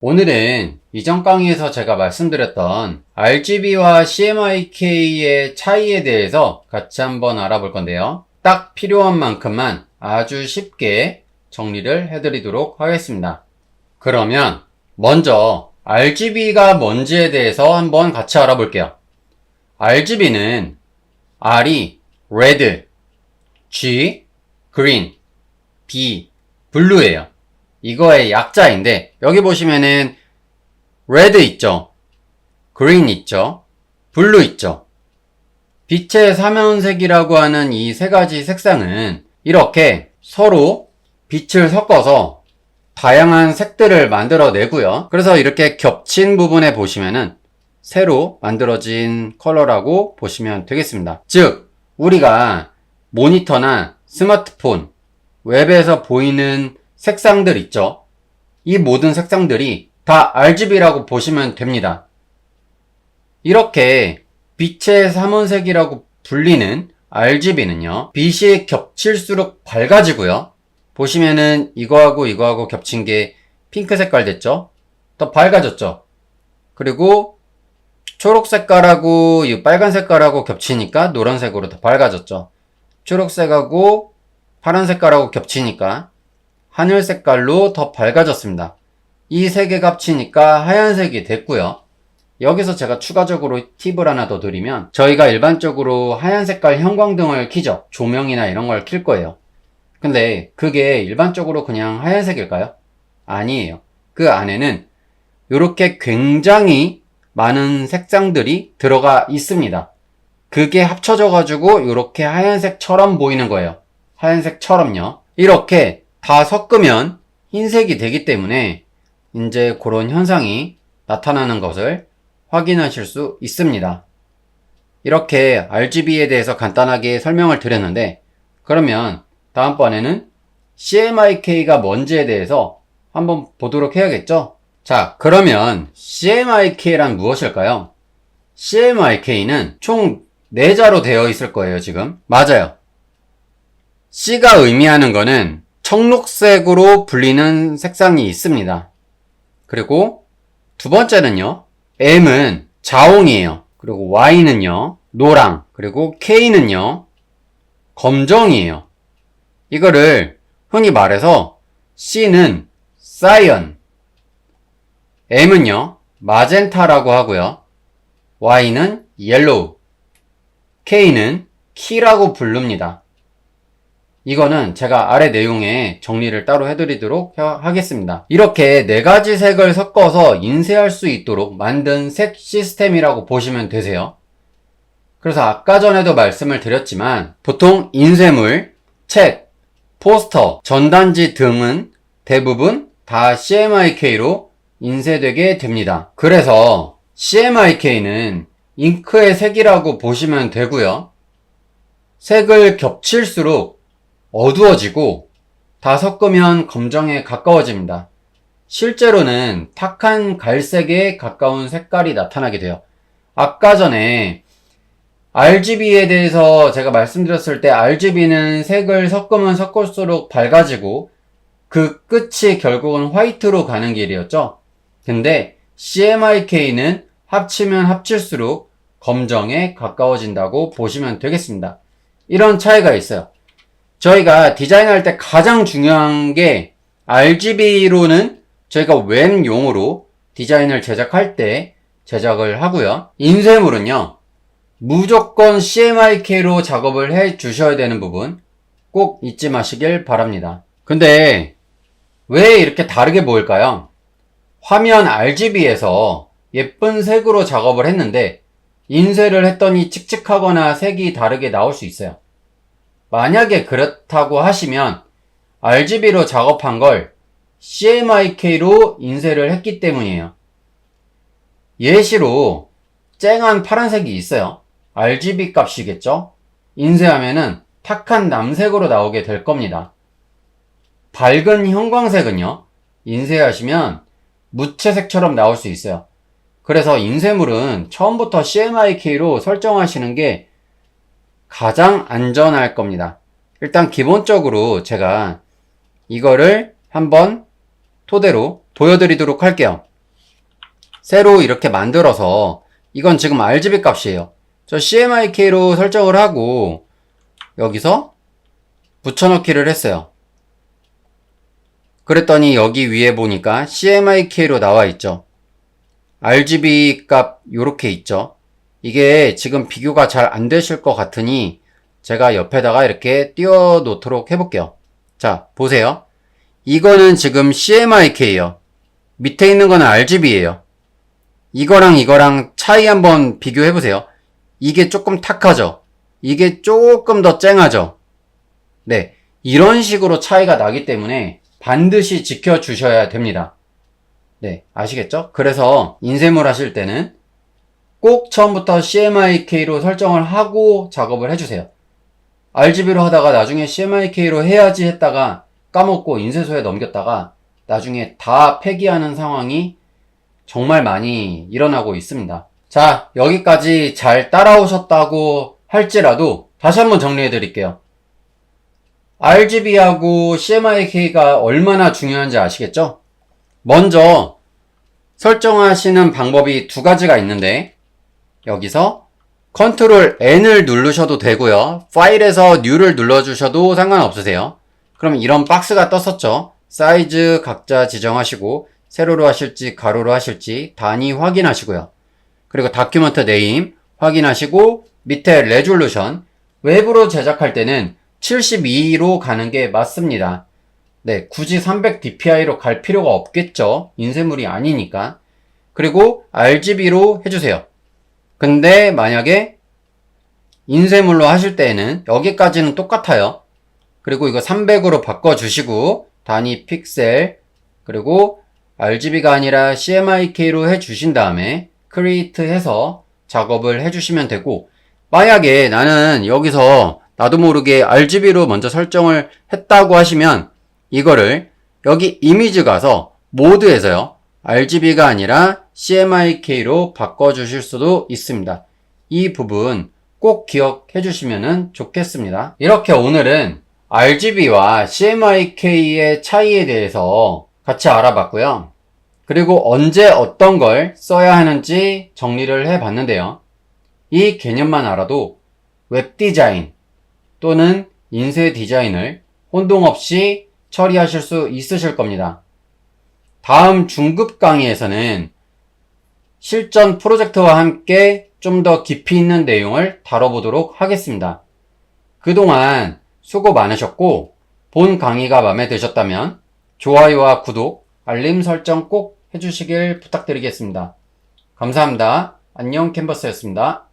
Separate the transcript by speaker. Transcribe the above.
Speaker 1: 오늘은 이전 강의에서 제가 말씀드렸던 RGB와 CMYK의 차이에 대해서 같이 한번 알아볼 건데요. 딱 필요한 만큼만 아주 쉽게 정리를 해드리도록 하겠습니다. 그러면 먼저 RGB가 뭔지에 대해서 한번 같이 알아볼게요. RGB는 R이 Red, G, Green, B, Blue예요. 이거의 약자인데 여기 보시면은 Red 있죠, Green 있죠, Blue 있죠. 빛의 삼연색이라고 하는 이 세 가지 색상은 이렇게 서로 빛을 섞어서 다양한 색들을 만들어내고요. 그래서 이렇게 겹친 부분에 보시면은 새로 만들어진 컬러라고 보시면 되겠습니다. 즉 우리가 모니터나 스마트폰, 웹에서 보이는 색상들 있죠. 이 모든 색상들이 다 RGB라고 보시면 됩니다. 이렇게 빛의 삼원색이라고 불리는 RGB는요, 빛이 겹칠수록 밝아지고요. 보시면은 이거하고 이거하고 겹친 게 핑크 색깔 됐죠? 더 밝아졌죠? 그리고 초록 색깔하고 이 빨간 색깔하고 겹치니까 노란색으로 더 밝아졌죠? 초록색하고 파란 색깔하고 겹치니까 하늘 색깔로 더 밝아졌습니다. 이 세 개가 합치니까 하얀색이 됐고요. 여기서 제가 추가적으로 팁을 하나 더 드리면, 저희가 일반적으로 하얀 색깔 형광등을 켜죠. 조명이나 이런 걸 켤 거예요. 근데 그게 일반적으로 그냥 하얀색일까요? 아니에요. 그 안에는 이렇게 굉장히 많은 색상들이 들어가 있습니다. 그게 합쳐져 가지고 이렇게 하얀색처럼 보이는 거예요. 하얀색처럼요. 이렇게 다 섞으면 흰색이 되기 때문에 이제 그런 현상이 나타나는 것을 확인하실 수 있습니다. 이렇게 RGB에 대해서 간단하게 설명을 드렸는데, 그러면 다음번에는 CMYK가 뭔지에 대해서 한번 보도록 해야겠죠? 자, 그러면 CMYK란 무엇일까요? CMYK는 총 4자로 되어 있을 거예요, 지금. 맞아요. C가 의미하는 거는 청록색으로 불리는 색상이 있습니다. 그리고 두 번째는요, M은 자홍이에요. 그리고 Y는요, 노랑. 그리고 K는요, 검정이에요. 이거를 흔히 말해서 C는 사이언, M은요, 마젠타라고 하고요, Y는 옐로우, K는 키라고 부릅니다. 이거는 제가 아래 내용에 정리를 따로 해드리도록 하겠습니다. 이렇게 4가지 색을 섞어서 인쇄할 수 있도록 만든 색 시스템이라고 보시면 되세요. 그래서 아까 전에도 말씀을 드렸지만 보통 인쇄물, 책, 포스터, 전단지 등은 대부분 다 CMYK로 인쇄되게 됩니다. 그래서 CMYK는 잉크의 색이라고 보시면 되고요. 색을 겹칠수록 어두워지고 다 섞으면 검정에 가까워집니다. 실제로는 탁한 갈색에 가까운 색깔이 나타나게 돼요. 아까 전에 RGB에 대해서 제가 말씀드렸을 때 RGB는 색을 섞으면 섞을수록 밝아지고 그 끝이 결국은 화이트로 가는 길이었죠. 근데 CMYK는 합치면 합칠수록 검정에 가까워진다고 보시면 되겠습니다. 이런 차이가 있어요. 저희가 디자인할 때 가장 중요한 게 RGB로는 저희가 웹용으로 디자인을 제작할 때 제작을 하고요. 인쇄물은요, 무조건 CMYK로 작업을 해 주셔야 되는 부분 꼭 잊지 마시길 바랍니다. 근데 왜 이렇게 다르게 보일까요? 화면 RGB에서 예쁜 색으로 작업을 했는데 인쇄를 했더니 칙칙하거나 색이 다르게 나올 수 있어요. 만약에 그렇다고 하시면 RGB로 작업한 걸 CMYK로 인쇄를 했기 때문이에요. 예시로 쨍한 파란색이 있어요. RGB 값이겠죠? 인쇄하면은 탁한 남색으로 나오게 될 겁니다. 밝은 형광색은요, 인쇄하시면 무채색처럼 나올 수 있어요. 그래서 인쇄물은 처음부터 CMYK로 설정하시는 게 가장 안전할 겁니다. 일단 기본적으로 제가 이거를 한번 토대로 보여드리도록 할게요. 새로 이렇게 만들어서 이건 지금 RGB 값이에요. 저 CMYK로 설정을 하고 여기서 붙여넣기를 했어요. 그랬더니 여기 위에 보니까 CMYK로 나와 있죠. RGB 값 요렇게 있죠. 이게 지금 비교가 잘 안 되실 것 같으니 제가 옆에다가 이렇게 띄워 놓도록 해볼게요. 자, 보세요. 이거는 지금 CMYK예요. 밑에 있는 거는 RGB예요. 이거랑 이거랑 차이 한번 비교해보세요. 이게 조금 탁하죠? 이게 조금 더 쨍하죠? 네. 이런 식으로 차이가 나기 때문에 반드시 지켜주셔야 됩니다. 네. 아시겠죠? 그래서 인쇄물 하실 때는 꼭 처음부터 CMYK로 설정을 하고 작업을 해주세요. RGB로 하다가 나중에 CMYK로 해야지 했다가 까먹고 인쇄소에 넘겼다가 나중에 다 폐기하는 상황이 정말 많이 일어나고 있습니다. 자, 여기까지 잘 따라오셨다고 할지라도 다시 한번 정리해 드릴게요. RGB하고 CMYK가 얼마나 중요한지 아시겠죠? 먼저 설정하시는 방법이 두 가지가 있는데 여기서 컨트롤 N을 누르셔도 되고요. 파일에서 New를 눌러주셔도 상관없으세요. 그럼 이런 박스가 떴었죠. 사이즈 각자 지정하시고 세로로 하실지 가로로 하실지 단위 확인하시고요. 그리고 다큐멘트 네임 확인하시고 밑에 레졸루션 외부로 제작할 때는 72로 가는 게 맞습니다. 네, 굳이 300dpi로 갈 필요가 없겠죠. 인쇄물이 아니니까. 그리고 RGB로 해주세요. 근데 만약에 인쇄물로 하실 때에는 여기까지는 똑같아요. 그리고 이거 300으로 바꿔주시고 단위 픽셀 그리고 RGB가 아니라 CMYK로 해주신 다음에 크리에이트 해서 작업을 해주시면 되고 만약에 나는 여기서 나도 모르게 RGB로 먼저 설정을 했다고 하시면 이거를 여기 이미지 가서 모드에서요. RGB가 아니라 CMYK로 바꿔주실 수도 있습니다. 이 부분 꼭 기억해 주시면 좋겠습니다. 이렇게 오늘은 RGB와 CMYK의 차이에 대해서 같이 알아봤고요. 그리고 언제 어떤 걸 써야 하는지 정리를 해봤는데요. 이 개념만 알아도 웹 디자인 또는 인쇄 디자인을 혼동 없이 처리하실 수 있으실 겁니다. 다음 중급 강의에서는 실전 프로젝트와 함께 좀 더 깊이 있는 내용을 다뤄보도록 하겠습니다. 그동안 수고 많으셨고 본 강의가 마음에 드셨다면 좋아요와 구독, 알림 설정 꼭 해주시길 부탁드리겠습니다. 감사합니다. 안녕 캔버스였습니다.